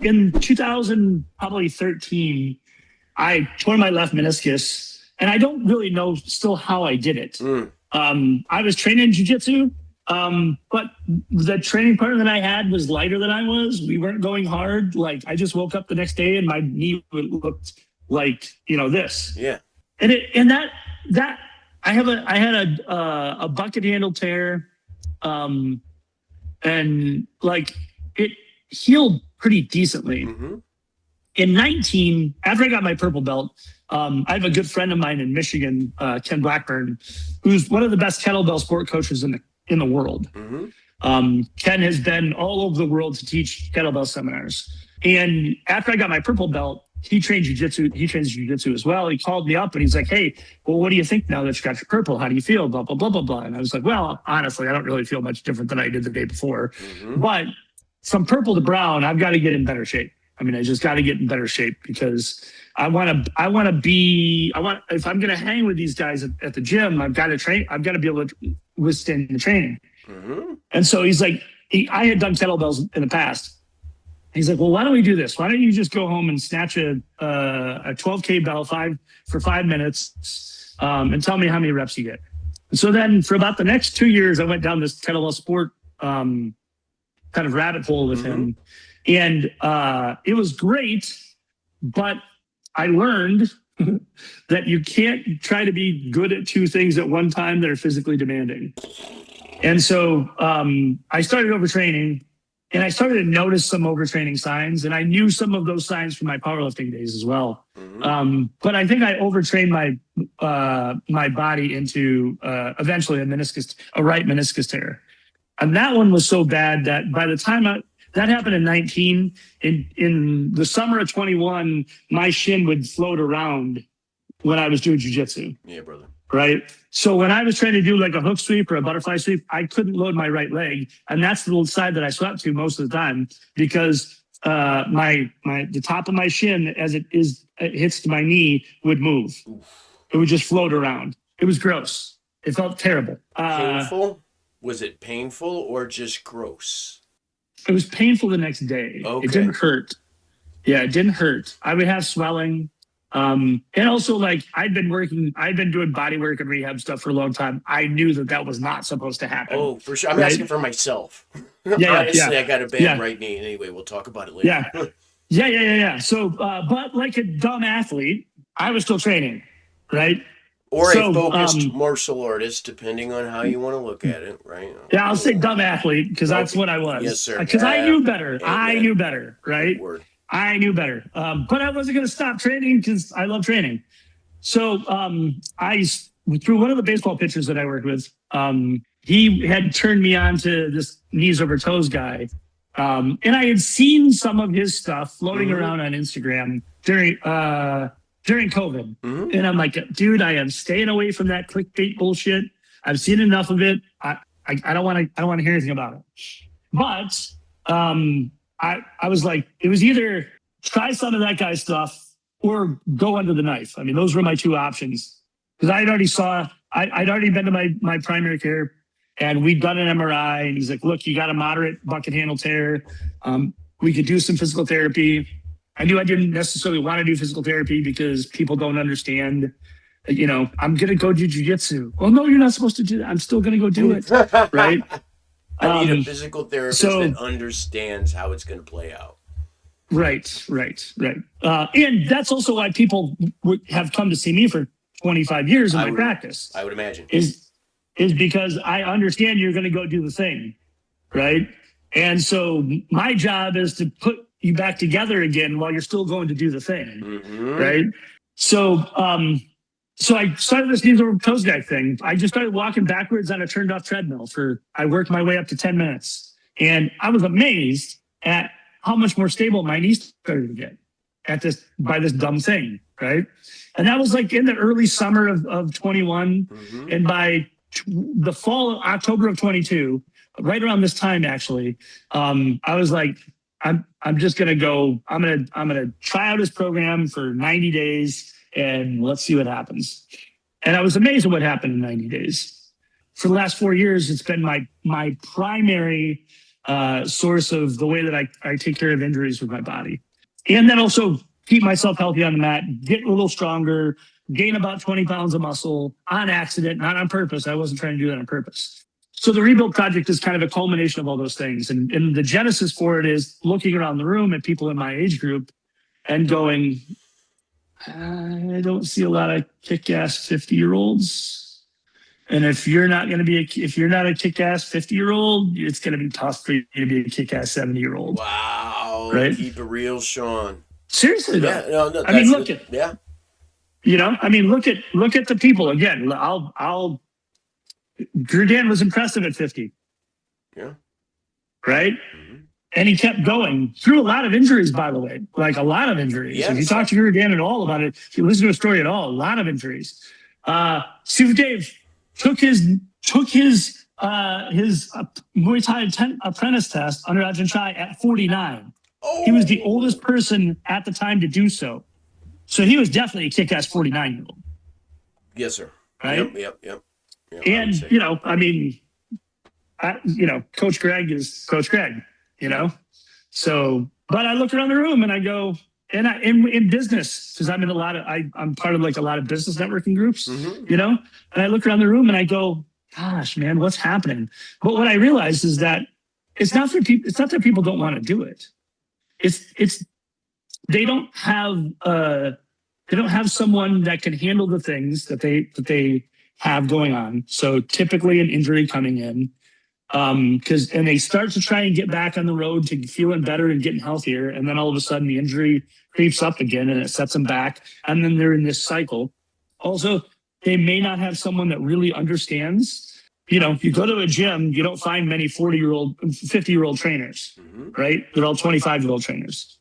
In 2013, I tore my left meniscus, and I don't really know still how I did it. I was training in jiu-jitsu, but the training partner that I had was lighter than I was. We weren't going hard. Like, I just woke up the next day and my knee looked like, this. Yeah. And that I had a bucket handle tear, and like it healed pretty decently. In 19, after I got my purple belt, I have a good friend of mine in Michigan, Ken Blackburn, who's one of the best kettlebell sport coaches in the world. Ken has been all over the world to teach kettlebell seminars. And after I got my purple belt, he trains jiu-jitsu. He trains jiu-jitsu as well. He called me up and he's like, "Hey, well, what do you think now that you got your purple? How do you feel? Blah, blah, blah, blah, blah." And I was like, "Well, honestly, I don't really feel much different than I did the day before. But from purple to brown, I've got to get in better shape. I mean, I just got to get in better shape because if I'm going to hang with these guys at the gym, I've got to train. I've got to be able to withstand the training." And so he's like, I had done kettlebells in the past. He's like, "Well, why don't we do this? Why don't you just go home and snatch a 12K bell for 5 minutes and tell me how many reps you get?" And so then for about the next 2 years, I went down this kettlebell sport kind of rabbit hole with him. And it was great, but I learned that you can't try to be good at two things at one time that are physically demanding. And so I started overtraining, and I started to notice some overtraining signs, and I knew some of those signs from my powerlifting days as well. But I think I overtrained my body into eventually a right meniscus tear. And that one was so bad that by the time that happened in 19, in the summer of 21, my shin would float around when I was doing jiu-jitsu. Yeah, brother. Right? So when I was trying to do like a hook sweep or a butterfly sweep, I couldn't load my right leg. And that's the little side that I swept to most of the time because the top of my shin, as it hits my knee, would move. It would just float around. It was gross. It felt terrible. Painful? Was it painful or just gross? It was painful the next day. Okay. It didn't hurt. Yeah, it didn't hurt. I would have swelling. And also, like, I'd been doing body work and rehab stuff for a long time. I knew that was not supposed to happen. Oh, for sure. I'm asking for myself. Honestly, I got a bad right knee. Anyway, we'll talk about it later. Yeah. So, but like a dumb athlete, I was still training, right? Or a focused martial artist, depending on how you want to look at it, right? Yeah, I'll say dumb athlete because that's what I was. Yes, sir. Because I knew better. I knew better, right? Word. I knew better. But I wasn't going to stop training because I love training. So through one of the baseball pitchers that I worked with, he had turned me on to this knees over toes guy. And I had seen some of his stuff floating around on Instagram during COVID. And I'm like, dude, I am staying away from that clickbait bullshit. I've seen enough of it. I don't want to hear anything about it. But I was like, it was either try some of that guy's stuff or go under the knife. I mean, those were my two options. Because I'd already been to my primary care and we'd done an MRI, and he's like, "Look, you got a moderate bucket handle tear. We could do some physical therapy." I knew I didn't necessarily want to do physical therapy because people don't understand, I'm going to go do jiu-jitsu. Well, no, you're not supposed to do that. I'm still going to go do it. Right. I need a physical therapist that understands how it's going to play out. Right. And that's also why people have come to see me for 25 years in my practice. I would imagine. Is because I understand you're going to go do the thing. Right. And so my job is to put you back together again while you're still going to do the thing. Right. So I started this knees over toes guy thing. I just started walking backwards on a turned off treadmill I worked my way up to 10 minutes. And I was amazed at how much more stable my knees started to get by this dumb thing. Right. And that was like in the early summer of 21. And by the fall, October of 22, right around this time, actually, I was like, I'm just going to go, I'm going to try out his program for 90 days and let's see what happens. And I was amazed at what happened in 90 days. For the last 4 years, it's been my primary source of the way that I take care of injuries with my body. And then also keep myself healthy on the mat, get a little stronger, gain about 20 pounds of muscle on accident, not on purpose. I wasn't trying to do that on purpose. So the Rebuild Project is kind of a culmination of all those things. And the genesis for it is looking around the room at people in my age group and going, I don't see a lot of kick-ass 50-year-olds. And if you're not going to be if you're not a kick-ass 50-year-old, it's going to be tough for you to be a kick-ass 70-year-old. Wow. Right? Keep it real, Shawn. Seriously, though. Yeah, no, I mean, look at yeah. Look at the people again. Drew Dan was impressive at 50. Yeah. Right? Mm-hmm. And he kept going through a lot of injuries, by the way, like a lot of injuries. Yes. If you talk to Drew Dan at all about it, if you listen to a story at all, a lot of injuries. Steve Dave took his Muay Thai apprentice test under Ajahn Chai at 49. Oh. He was the oldest person at the time to do so. So he was definitely a kick-ass 49-year-old. Yes, sir. Right? Yep. And, Coach Greg is Coach Greg, So, but I look around the room and I go, and in business, because I'm in I'm part of like a lot of business networking groups, and I look around the room and I go, gosh, man, what's happening? But what I realize is that it's not that people don't want to do it. They don't have someone that can handle the things that they have going on. So typically an injury coming in, and they start to try and get back on the road to feeling better and getting healthier. And then all of a sudden the injury creeps up again and it sets them back. And then they're in this cycle. Also, they may not have someone that really understands. You go to a gym, you don't find many 40-year-old, 50-year-old trainers, right? They're all 25-year-old trainers.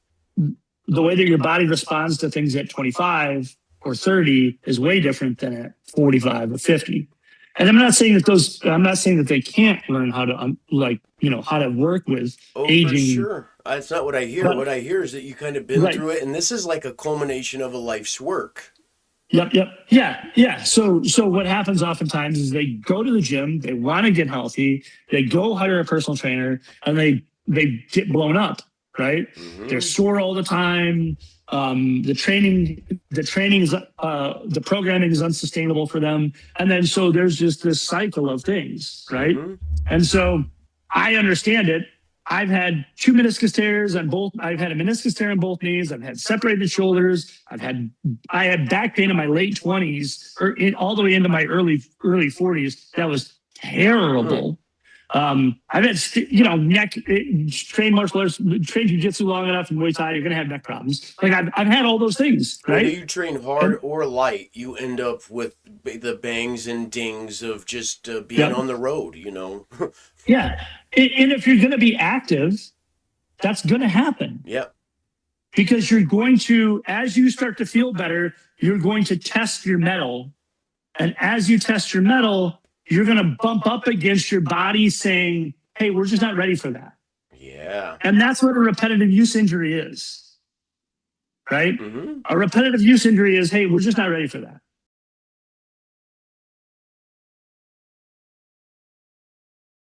The way that your body responds to things at 25 or 30 is way different than at 45 or 50. And I'm not saying that they can't learn how to how to work with aging. For sure. That's not what I hear. What I hear is that you kind of been through it, and this is like a culmination of a life's work. Yep. Yeah. So what happens oftentimes is they go to the gym, they want to get healthy, they go hire a personal trainer, and they get blown up, right? They're sore all the time. The programming is unsustainable for them. And then so there's just this cycle of things, right? And so I understand it. I've had 2 meniscus tears on both. I've had a meniscus tear on both knees. I've had separated shoulders. I had back pain in my late 20s or all the way into my early 40s. That was terrible. I've had, neck, trained martial arts, trained jiu-jitsu long enough in Muay Thai, you're going to have neck problems. Like I've had all those things, right? Whether you train hard or light, you end up with the bangs and dings of just being on the road, Yeah. And if you're going to be active, that's going to happen. Yep. Because you're going to, as you start to feel better, you're going to test your mettle. And as you test your mettle, you're going to bump up against your body saying, hey, we're just not ready for that. Yeah. And that's what a repetitive use injury is, right? A repetitive use injury is, hey, we're just not ready for that.